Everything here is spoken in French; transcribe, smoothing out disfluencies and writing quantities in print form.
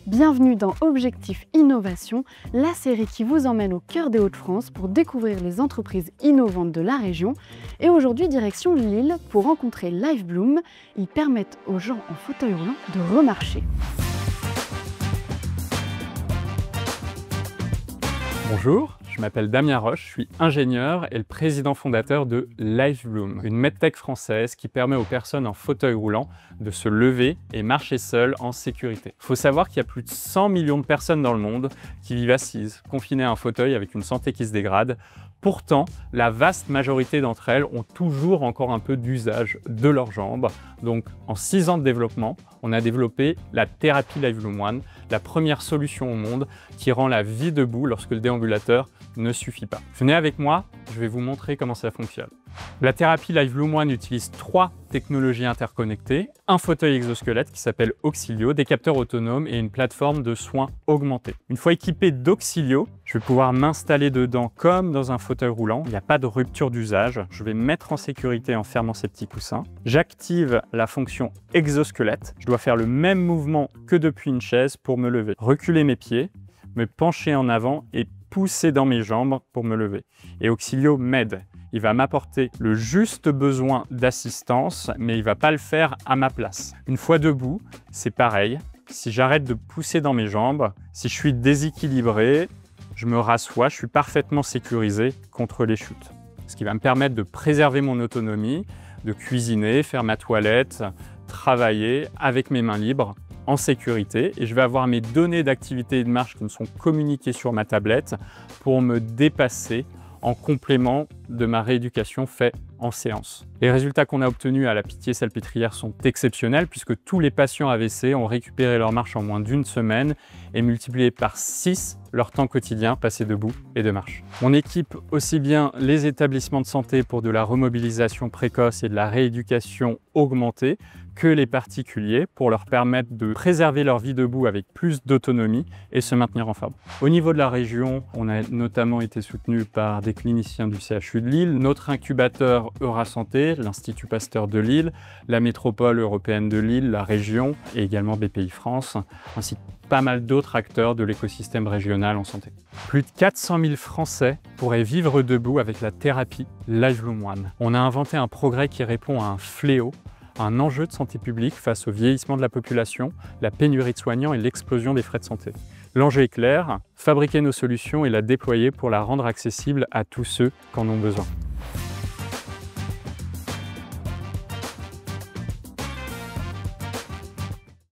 Bienvenue dans Objectif Innovation, la série qui vous emmène au cœur des Hauts-de-France pour découvrir les entreprises innovantes de la région. Et aujourd'hui, direction Lille pour rencontrer LiveBloom. Ils permettent aux gens en fauteuil roulant de remarcher. Bonjour, je m'appelle Damien Roche, je suis ingénieur et le président fondateur de LiveBloom, une medtech française qui permet aux personnes en fauteuil roulant de se lever et marcher seules en sécurité. Il faut savoir qu'il y a plus de 100 millions de personnes dans le monde qui vivent assises, confinées à un fauteuil avec une santé qui se dégrade. Pourtant, la vaste majorité d'entre elles ont toujours encore un peu d'usage de leurs jambes. Donc, en 6 ans de développement, on a développé la thérapie LiveBloom One, la première solution au monde qui rend la vie debout lorsque le déambulateur ne suffit pas. Venez avec moi, je vais vous montrer comment ça fonctionne. La thérapie LiveBloom One utilise 3 technologies interconnectées, un fauteuil exosquelette qui s'appelle Auxilio, des capteurs autonomes et une plateforme de soins augmentés. Une fois équipé d'Auxilio, je vais pouvoir m'installer dedans comme dans un fauteuil roulant. Il n'y a pas de rupture d'usage. Je vais me mettre en sécurité en fermant ces petits coussins. J'active la fonction exosquelette. Je dois faire le même mouvement que depuis une chaise pour me lever. Reculer mes pieds, me pencher en avant et pousser dans mes jambes pour me lever. Et Auxilio m'aide. Il va m'apporter le juste besoin d'assistance, mais il ne va pas le faire à ma place. Une fois debout, c'est pareil. Si j'arrête de pousser dans mes jambes, si je suis déséquilibré, je me rassois, je suis parfaitement sécurisé contre les chutes. Ce qui va me permettre de préserver mon autonomie, de cuisiner, faire ma toilette, travailler avec mes mains libres, en sécurité, et je vais avoir mes données d'activité et de marche qui me sont communiquées sur ma tablette pour me dépasser en complément de ma rééducation faite en séance. Les résultats qu'on a obtenus à la Pitié-Salpêtrière sont exceptionnels puisque tous les patients AVC ont récupéré leur marche en moins d'1 semaine et multiplié par 6 leur temps quotidien passé debout et de marche. On équipe aussi bien les établissements de santé pour de la remobilisation précoce et de la rééducation augmentée que les particuliers pour leur permettre de préserver leur vie debout avec plus d'autonomie et se maintenir en forme. Au niveau de la région, on a notamment été soutenu par des cliniciens du CHU de Lille, notre incubateur Eurasanté, l'Institut Pasteur de Lille, la métropole européenne de Lille, la région et également BPI France, ainsi que pas mal d'autres acteurs de l'écosystème régional en santé. Plus de 400 000 Français pourraient vivre debout avec la thérapie LiveBloom One. On a inventé un progrès qui répond à un fléau, un enjeu de santé publique face au vieillissement de la population, la pénurie de soignants et l'explosion des frais de santé. L'enjeu est clair, fabriquer nos solutions et la déployer pour la rendre accessible à tous ceux qui en ont besoin.